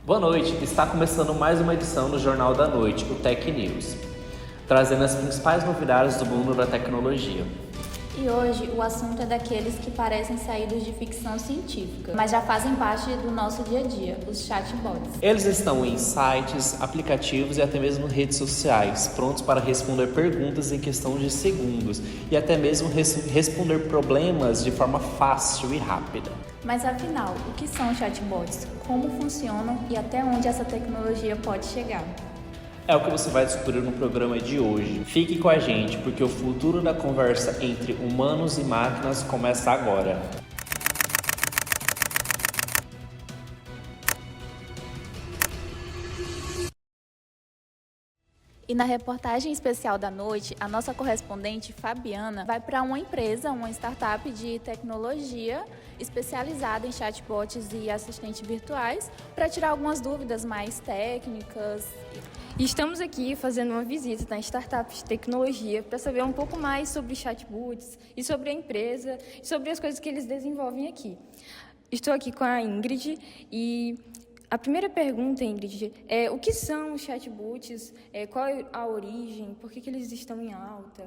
Boa noite, está começando mais uma edição do Jornal da Noite, o Tech News, trazendo as principais novidades do mundo da tecnologia. E hoje o assunto é daqueles que parecem saídos de ficção científica, mas já fazem parte do nosso dia a dia, os chatbots. Eles estão em sites, aplicativos e até mesmo redes sociais, prontos para responder perguntas em questão de segundos e até mesmo responder problemas de forma fácil e rápida. Mas afinal, o que são chatbots? Como funcionam e até onde essa tecnologia pode chegar? É o que você vai descobrir no programa de hoje. Fique com a gente, porque o futuro da conversa entre humanos e máquinas começa agora. E na reportagem especial da noite, a nossa correspondente Fabiana vai para uma empresa, uma startup de tecnologia especializada em chatbots e assistentes virtuais para tirar algumas dúvidas mais técnicas. E estamos aqui fazendo uma visita na startup de tecnologia para saber um pouco mais sobre chatbots e sobre a empresa e sobre as coisas que eles desenvolvem aqui. Estou aqui com a Ingrid e a primeira pergunta, Ingrid, é o que são os chatbots, qual é a origem, por que eles estão em alta?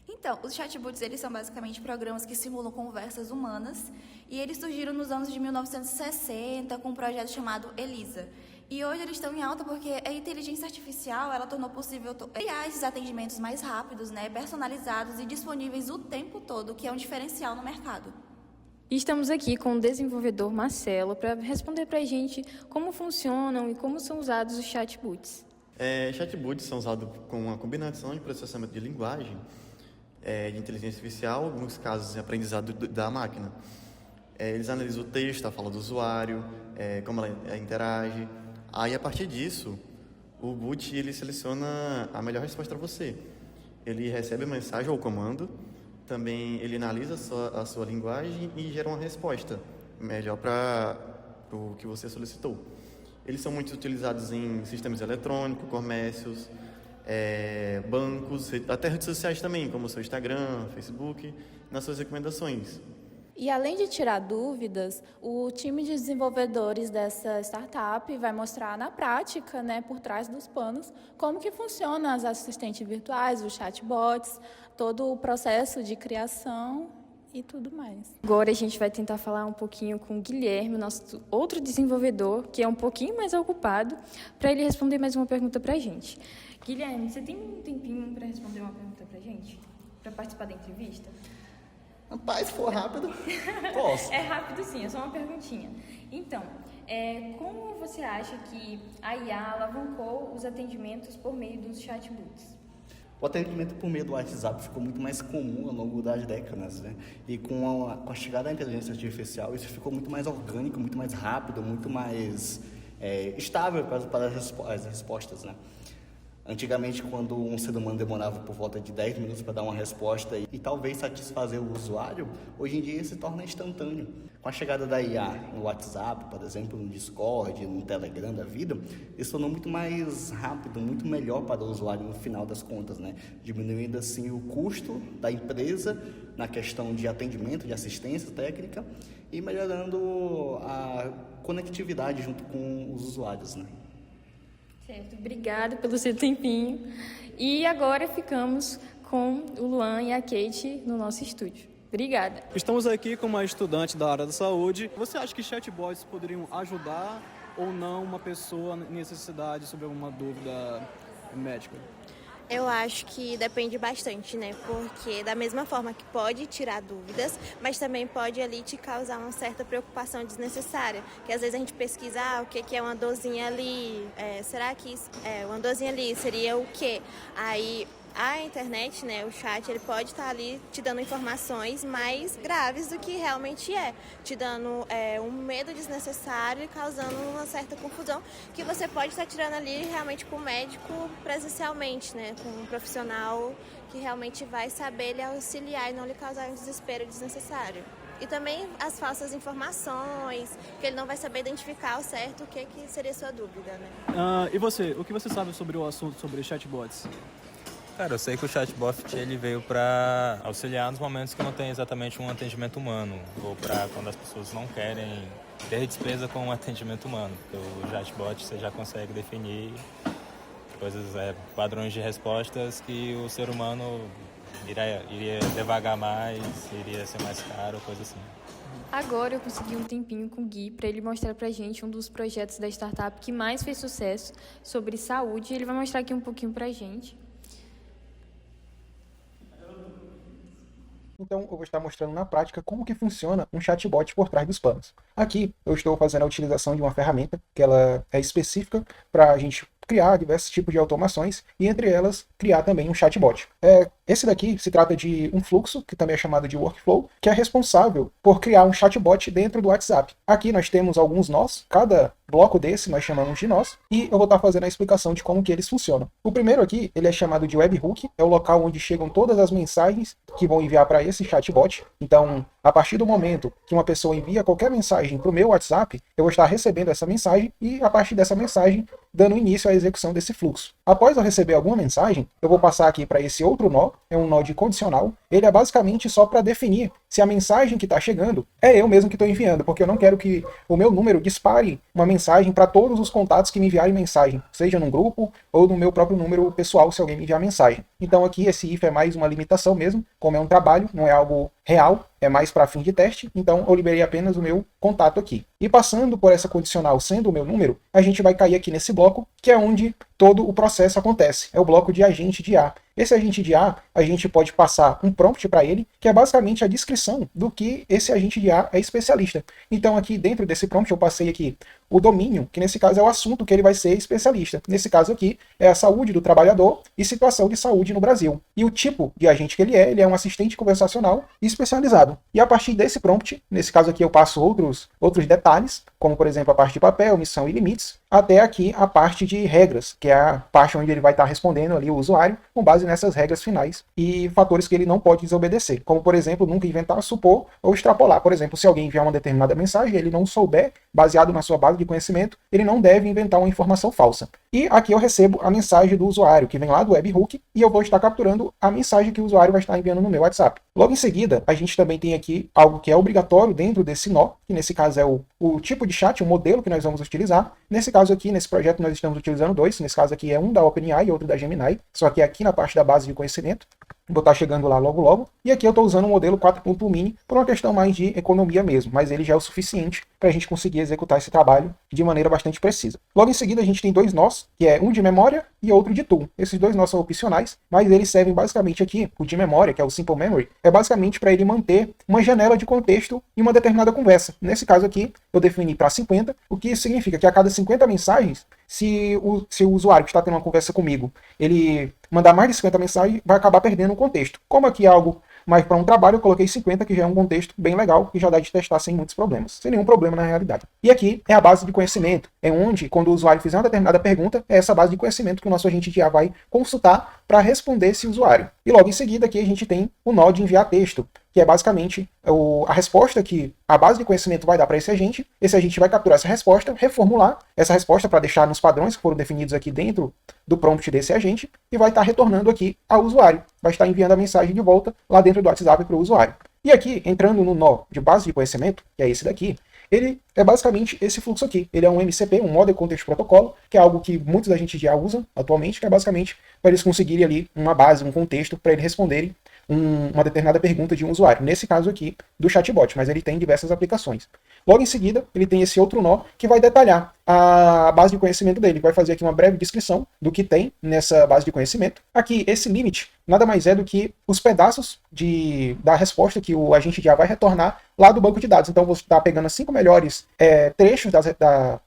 Então, os chatbots, eles são basicamente programas que simulam conversas humanas e eles surgiram nos anos de 1960 com um projeto chamado ELISA. E hoje eles estão em alta porque a inteligência artificial, ela tornou possível criar esses atendimentos mais rápidos, personalizados e disponíveis o tempo todo, que é um diferencial no mercado. E estamos aqui com o desenvolvedor Marcelo para responder para a gente como funcionam e como são usados os chatbots. Chatbots são usados com uma combinação de processamento de linguagem, de inteligência artificial, em alguns casos de aprendizado da máquina. Eles analisam o texto, a fala do usuário, como ela interage. Aí, a partir disso, o bot ele seleciona a melhor resposta para você. Ele recebe a mensagem ou comando, também ele analisa a sua linguagem e gera uma resposta melhor para o que você solicitou. Eles são muito utilizados em sistemas eletrônicos, comércios, bancos, até redes sociais também, como o seu Instagram, Facebook, nas suas recomendações. E além de tirar dúvidas, o time de desenvolvedores dessa startup vai mostrar na prática, por trás dos panos, como que funcionam as assistentes virtuais, os chatbots, todo o processo de criação e tudo mais. Agora a gente vai tentar falar um pouquinho com o Guilherme, nosso outro desenvolvedor, que é um pouquinho mais ocupado, para ele responder mais uma pergunta para a gente. Guilherme, você tem um tempinho para responder uma pergunta para a gente? Para participar da entrevista? Rapaz, se for rápido, posso. É rápido sim, é só uma perguntinha. Então, como você acha que a IA alavancou os atendimentos por meio dos chatbots? O atendimento por meio do WhatsApp ficou muito mais comum ao longo das décadas, né? E com a chegada da inteligência artificial, isso ficou muito mais orgânico, muito mais rápido, muito mais estável para as respostas, né? Antigamente, quando um ser humano demorava por volta de 10 minutos para dar uma resposta e talvez satisfazer o usuário, hoje em dia se torna instantâneo. Com a chegada da IA no WhatsApp, por exemplo, no Discord, no Telegram da vida, isso tornou muito mais rápido, muito melhor para o usuário no final das contas, né? Diminuindo assim o custo da empresa na questão de atendimento, de assistência técnica e melhorando a conectividade junto com os usuários, né? Certo, obrigada pelo seu tempinho. E agora ficamos com o Luan e a Kate no nosso estúdio. Obrigada. Estamos aqui com uma estudante da área da saúde. Você acha que chatbots poderiam ajudar ou não uma pessoa em necessidade sobre alguma dúvida médica? Eu acho que depende bastante, Porque da mesma forma que pode tirar dúvidas, mas também pode ali te causar uma certa preocupação desnecessária. Que às vezes a gente pesquisa, o que é uma dorzinha ali? Será que uma dorzinha ali seria o quê? Aí a internet, o chat, ele pode estar ali te dando informações mais graves do que realmente te dando um medo desnecessário e causando uma certa confusão que você pode estar tirando ali realmente com o médico presencialmente, com um profissional que realmente vai saber lhe auxiliar e não lhe causar um desespero desnecessário. E também as falsas informações, que ele não vai saber identificar ao certo o que seria a sua dúvida, E você, o que você sabe sobre o assunto sobre chatbots? Cara, eu sei que o chatbot ele veio para auxiliar nos momentos que não tem exatamente um atendimento humano, ou para quando as pessoas não querem ter despesa com um atendimento humano. Porque o chatbot você já consegue definir coisas, padrões de respostas que o ser humano iria devagar mais, iria ser mais caro, coisa assim. Agora eu consegui um tempinho com o Gui para ele mostrar para a gente um dos projetos da startup que mais fez sucesso sobre saúde. Ele vai mostrar aqui um pouquinho para a gente. Então, eu vou estar mostrando na prática como que funciona um chatbot por trás dos panos. Aqui, eu estou fazendo a utilização de uma ferramenta que ela é específica para a gente criar diversos tipos de automações e, entre elas, criar também um chatbot. Esse daqui se trata de um fluxo, que também é chamado de workflow, que é responsável por criar um chatbot dentro do WhatsApp. Aqui nós temos alguns nós, cada bloco desse nós chamamos de nós, e eu vou estar fazendo a explicação de como que eles funcionam. O primeiro aqui, ele é chamado de webhook, é o local onde chegam todas as mensagens que vão enviar para esse chatbot. Então, a partir do momento que uma pessoa envia qualquer mensagem para o meu WhatsApp, eu vou estar recebendo essa mensagem e, a partir dessa mensagem, dando início à execução desse fluxo. Após eu receber alguma mensagem, eu vou passar aqui para esse outro nó, é um nó de condicional. Ele é basicamente só para definir se a mensagem que está chegando é eu mesmo que estou enviando, porque eu não quero que o meu número dispare uma mensagem para todos os contatos que me enviarem mensagem, seja num grupo ou no meu próprio número pessoal, se alguém me enviar mensagem. Então aqui esse if é mais uma limitação mesmo, como é um trabalho, não é algo real, é mais para fim de teste, então eu liberei apenas o meu contato aqui. E passando por essa condicional sendo o meu número, a gente vai cair aqui nesse bloco, que é onde todo o processo acontece. É o bloco de agente de IA. Esse agente de IA, a gente pode passar um prompt para ele, que é basicamente a descrição do que esse agente de IA é especialista. Então aqui dentro desse prompt eu passei aqui o domínio, que nesse caso é o assunto que ele vai ser especialista. Nesse caso aqui é a saúde do trabalhador e situação de saúde no Brasil. E o tipo de agente que ele é um assistente conversacional especializado. E a partir desse prompt, nesse caso aqui eu passo outros detalhes, como por exemplo a parte de papel, missão e limites, até aqui a parte de regras, que é a parte onde ele vai estar respondendo ali o usuário com base nessas regras finais e fatores que ele não pode desobedecer, como por exemplo, nunca inventar, supor ou extrapolar. Por exemplo, se alguém enviar uma determinada mensagem e ele não souber, baseado na sua base de conhecimento, ele não deve inventar uma informação falsa. E aqui eu recebo a mensagem do usuário, que vem lá do webhook, e eu vou estar capturando a mensagem que o usuário vai estar enviando no meu WhatsApp. Logo em seguida, a gente também tem aqui algo que é obrigatório dentro desse nó, que nesse caso é o tipo de chat, o modelo que nós vamos utilizar. Nesse caso aqui, nesse projeto, nós estamos utilizando dois. Nesse caso aqui é um da OpenAI e outro da Gemini, só que aqui na parte da base de conhecimento. Vou estar chegando lá logo logo. E aqui eu estou usando o modelo 4.1 mini por uma questão mais de economia mesmo, mas ele já é o suficiente para a gente conseguir executar esse trabalho de maneira bastante precisa. Logo em seguida a gente tem dois nós, que é um de memória e outro de tool. Esses dois nós são opcionais, mas eles servem basicamente aqui, o de memória, que é o Simple Memory, é basicamente para ele manter uma janela de contexto em uma determinada conversa. Nesse caso aqui, eu defini para 50, o que significa que a cada 50 mensagens, se o usuário que está tendo uma conversa comigo, ele mandar mais de 50 mensagens, vai acabar perdendo o contexto. Como aqui é algo mais para um trabalho, eu coloquei 50, que já é um contexto bem legal, que já dá de testar sem muitos problemas, sem nenhum problema na realidade. E aqui é a base de conhecimento, é onde, quando o usuário fizer uma determinada pergunta, é essa base de conhecimento que o nosso agente de IA vai consultar para responder esse usuário. E logo em seguida aqui a gente tem o nó de enviar texto, que é basicamente a resposta que a base de conhecimento vai dar para esse agente vai capturar essa resposta, reformular essa resposta para deixar nos padrões que foram definidos aqui dentro do prompt desse agente e vai estar retornando aqui ao usuário, vai estar enviando a mensagem de volta lá dentro do WhatsApp para o usuário. E aqui, entrando no nó de base de conhecimento, que é esse daqui, ele é basicamente esse fluxo aqui. Ele é um MCP, um Model Context Protocol, que é algo que muitos da gente já usa atualmente, que é basicamente para eles conseguirem ali uma base, um contexto, para eles responderem uma determinada pergunta de um usuário. Nesse caso aqui, do chatbot, mas ele tem diversas aplicações. Logo em seguida, ele tem esse outro nó que vai detalhar a base de conhecimento dele. Vai fazer aqui uma breve descrição do que tem nessa base de conhecimento. Aqui, esse limit nada mais é do que os pedaços da resposta que o agente de IA vai retornar lá do banco de dados. Então, vou estar pegando as 5 melhores trechos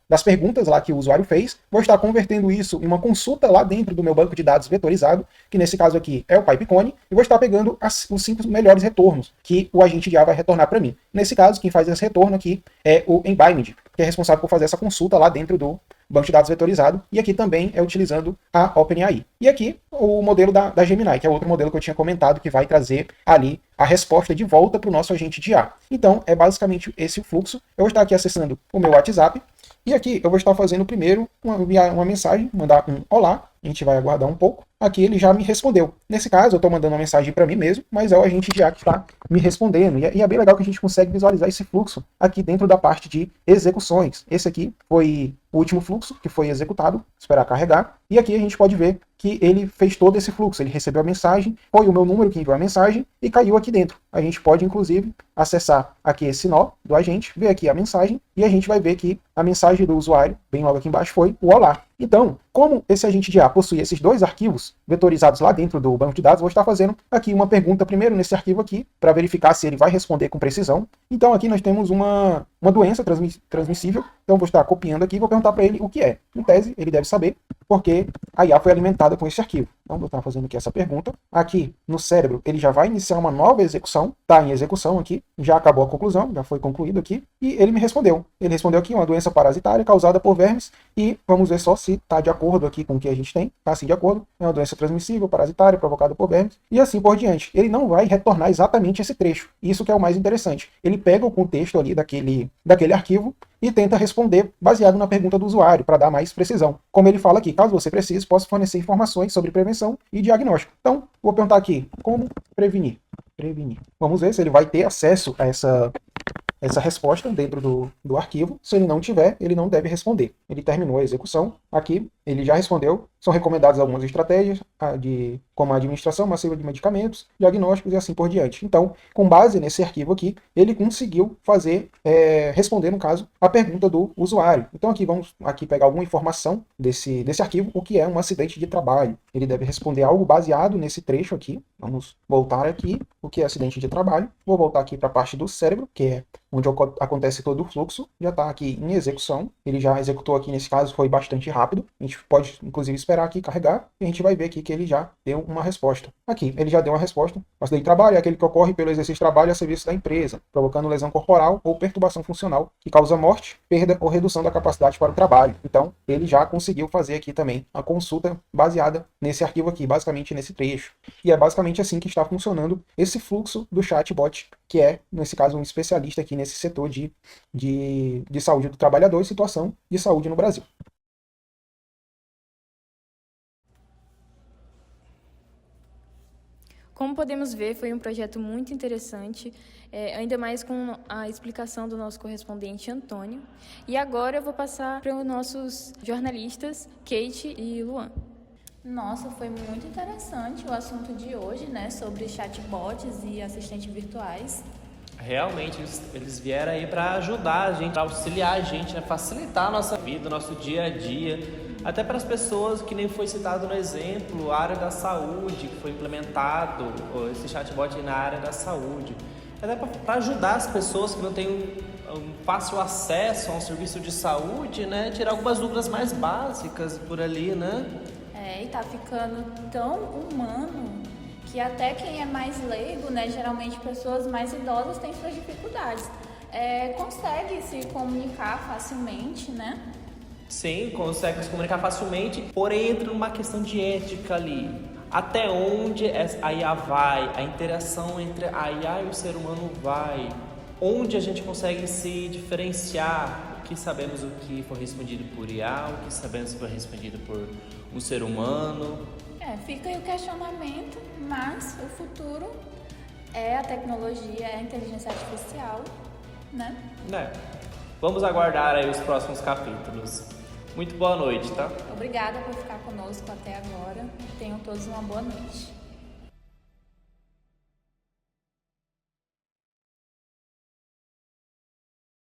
das perguntas lá que o usuário fez, vou estar convertendo isso em uma consulta lá dentro do meu banco de dados vetorizado, que nesse caso aqui é o Pipecone, e vou estar pegando os 5 melhores retornos que o agente de IA vai retornar para mim. Nesse caso, quem faz esse retorno aqui é o Embimed, que é responsável por fazer essa consulta lá dentro do banco de dados vetorizado, e aqui também é utilizando a OpenAI. E aqui o modelo da Gemini, que é outro modelo que eu tinha comentado, que vai trazer ali a resposta de volta para o nosso agente de IA. Então, é basicamente esse o fluxo. Eu vou estar aqui acessando o meu WhatsApp, e aqui eu vou estar fazendo primeiro uma mensagem, mandar um olá, a gente vai aguardar um pouco. aqui ele já me respondeu. Nesse caso, eu estou mandando uma mensagem para mim mesmo, mas é o agente de IA que está me respondendo. E é bem legal que a gente consegue visualizar esse fluxo aqui dentro da parte de execuções. Esse aqui foi o último fluxo que foi executado, esperar carregar. E aqui a gente pode ver que ele fez todo esse fluxo. Ele recebeu a mensagem, foi o meu número que enviou a mensagem e caiu aqui dentro. A gente pode, inclusive, acessar aqui esse nó do agente, ver aqui a mensagem e a gente vai ver que a mensagem do usuário, bem logo aqui embaixo, foi o olá. Então, como esse agente de IA possui esses dois arquivos vetorizados lá dentro do banco de dados, vou estar fazendo aqui uma pergunta primeiro nesse arquivo aqui, para verificar se ele vai responder com precisão. Então aqui nós temos uma doença transmissível, então vou estar copiando aqui e vou perguntar para ele o que é. Em tese, ele deve saber, porque a IA foi alimentada com esse arquivo. Então vou estar fazendo aqui essa pergunta. Aqui no cérebro, ele já vai iniciar uma nova execução, está em execução aqui, já acabou a conclusão, já foi concluído aqui, e ele me respondeu. Ele respondeu aqui uma doença parasitária causada por vermes, e vamos ver só se está de acordo aqui com o que a gente tem. Está assim de acordo, é uma doença transmissível, parasitária, provocada por vermes, e assim por diante. Ele não vai retornar exatamente esse trecho. Isso que é o mais interessante. Ele pega o contexto ali daquele arquivo e tenta responder baseado na pergunta do usuário, para dar mais precisão. Como ele fala aqui, caso você precise, posso fornecer informações sobre prevenção e diagnóstico. Então, vou perguntar aqui, como prevenir? Vamos ver se ele vai ter acesso a essa resposta dentro do arquivo. Se ele não tiver, ele não deve responder. Ele terminou a execução. Aqui, ele já respondeu. São recomendadas algumas estratégias, como a administração massiva de medicamentos, diagnósticos e assim por diante. Então, com base nesse arquivo aqui, ele conseguiu responder, no caso, a pergunta do usuário. Então, aqui vamos pegar alguma informação desse arquivo, o que é um acidente de trabalho. Ele deve responder algo baseado nesse trecho aqui. Vamos voltar aqui, o que é acidente de trabalho. Vou voltar aqui para a parte do cérebro, que é onde acontece todo o fluxo. Já está aqui em execução. Ele já executou aqui, nesse caso, foi bastante rápido. A gente pode, inclusive, esperar aqui carregar. E a gente vai ver aqui que ele já deu uma resposta. Aqui, ele já deu uma resposta. O acidente de trabalho é aquele que ocorre pelo exercício de trabalho a serviço da empresa, provocando lesão corporal ou perturbação funcional, que causa morte, perda ou redução da capacidade para o trabalho. Então, ele já conseguiu fazer aqui também a consulta baseada nesse arquivo aqui, basicamente nesse trecho. E é basicamente assim que está funcionando esse fluxo do chatbot, que é, nesse caso, um especialista aqui nesse setor de saúde do trabalhador e situação de saúde no Brasil. Como podemos ver, foi um projeto muito interessante, ainda mais com a explicação do nosso correspondente Antônio. E agora eu vou passar para os nossos jornalistas, Kate e Luan. Nossa, foi muito interessante o assunto de hoje, né, sobre chatbots e assistentes virtuais. Realmente, eles vieram aí para ajudar a gente, para auxiliar a gente, né, facilitar a nossa vida, o nosso dia a dia. Até para as pessoas, que nem foi citado no exemplo, a área da saúde, que foi implementado esse chatbot na área da saúde. Até para ajudar as pessoas que não têm um fácil acesso a um serviço de saúde, né? Tirar algumas dúvidas mais básicas por ali, né? E tá ficando tão humano que até quem é mais leigo, né? Geralmente pessoas mais idosas têm suas dificuldades. Consegue se comunicar facilmente, né? Sim, consegue se comunicar facilmente, porém entra numa questão de ética ali. Até onde a IA vai, a interação entre a IA e o ser humano vai, onde a gente consegue se diferenciar, o que sabemos o que foi respondido por IA, o que sabemos que foi respondido por um ser humano. Fica aí o questionamento, mas o futuro é a tecnologia, é a inteligência artificial, né? Vamos aguardar aí os próximos capítulos. Muito boa noite, tá? Obrigada por ficar conosco até agora. Tenham todos uma boa noite.